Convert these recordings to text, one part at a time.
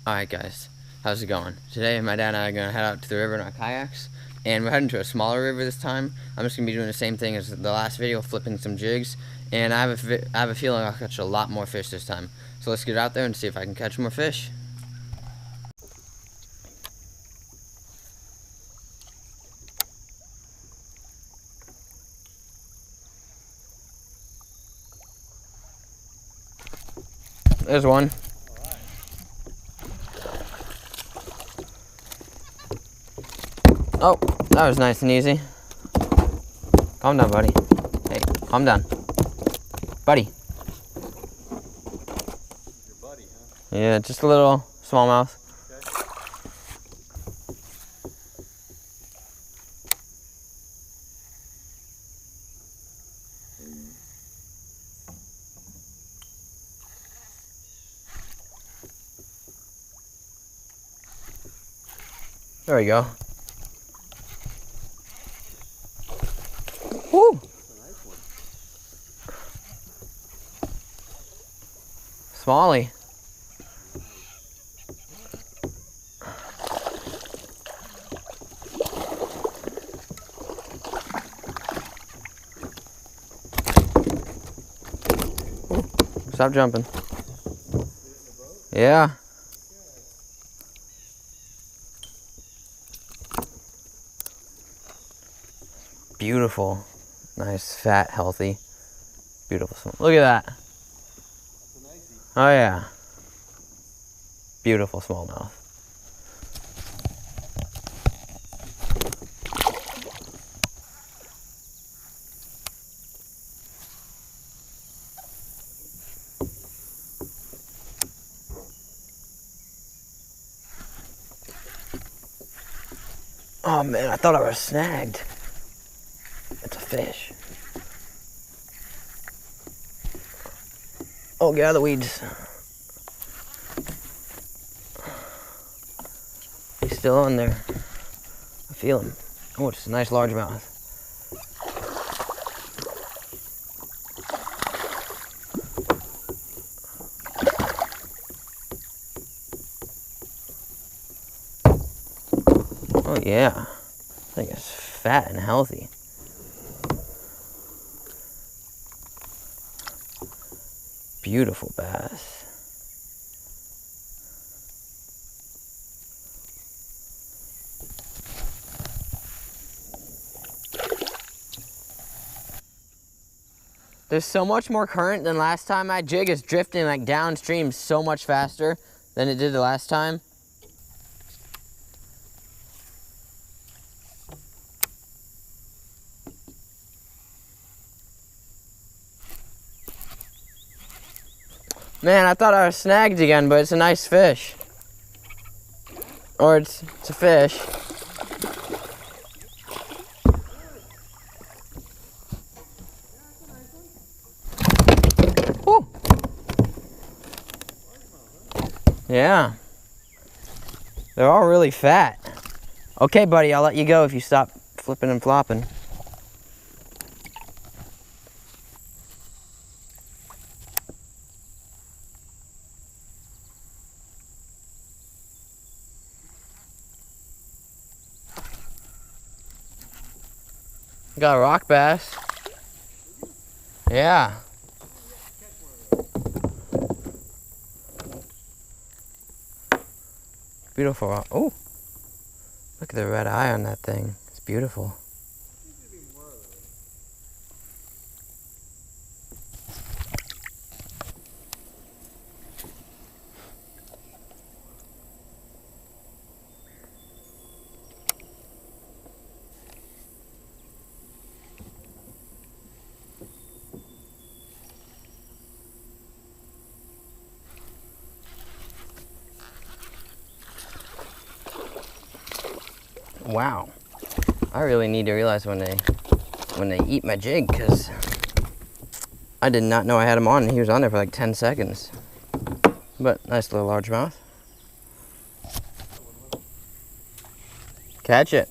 Alright guys, how's it going? Today my dad and I are going to head out to the river in our kayaks, and we're heading to a smaller river this time. I'm just going to be doing the same thing as the last video, flipping some jigs, and I have a feeling I'll catch a lot more fish this time. So let's get out there and see if I can catch more fish. There's one. Oh, that was nice and easy. Calm down, buddy. Hey, calm down. Buddy. Your buddy, huh? Yeah, just a little smallmouth. There we go. Woo! Smallie. Stop jumping. Yeah. Beautiful. Nice, fat, healthy. Beautiful. Look at that. Oh yeah. Beautiful smallmouth. Oh man, I thought I was snagged. It's a fish. Oh, get out of the weeds. He's still on there. I feel him. Oh, it's a nice largemouth. Oh yeah. I think it's fat and healthy. Beautiful bass. There's so much more current than last time. My jig is drifting like downstream so much faster than it did the last time. Man, I thought I was snagged again, but it's a nice fish. Or it's a fish. Woo. Yeah. They're all really fat. Okay, buddy, I'll let you go if you stop flipping and flopping. Got a rock bass. Yeah. Beautiful rock. Oh, look at the red eye on that thing. It's beautiful. Wow, I really need to realize when they eat my jig, because I did not know I had him on, and he was on there for like 10 seconds. But nice little largemouth. Catch it.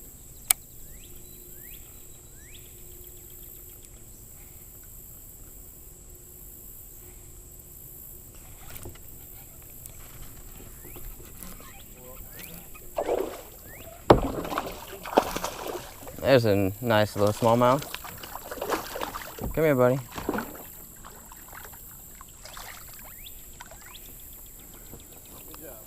There's a nice little smallmouth. Come here, buddy. Good job.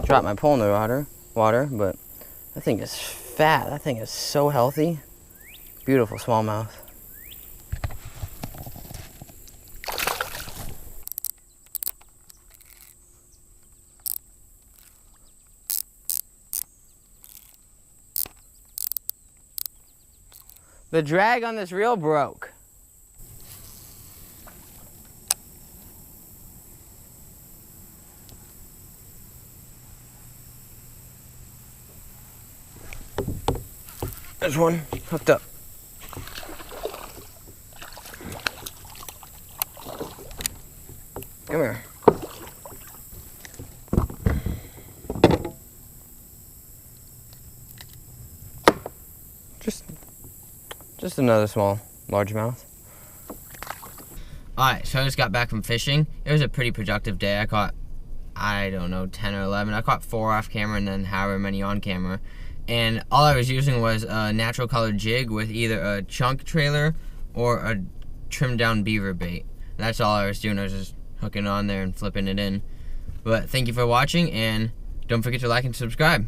Dropped my pole in the water, but that thing is fat. That thing is so healthy. Beautiful smallmouth. The drag on this reel broke. There's one hooked up. Come here. Just another small largemouth. Alright, so I just got back from fishing. It was a pretty productive day. I caught, I don't know, 10 or 11. I caught 4 off camera and then however many on camera. And all I was using was a natural colored jig with either a chunk trailer or a trimmed down beaver bait. That's all I was doing. I was just hooking it on there and flipping it in. But thank you for watching, and don't forget to like and subscribe.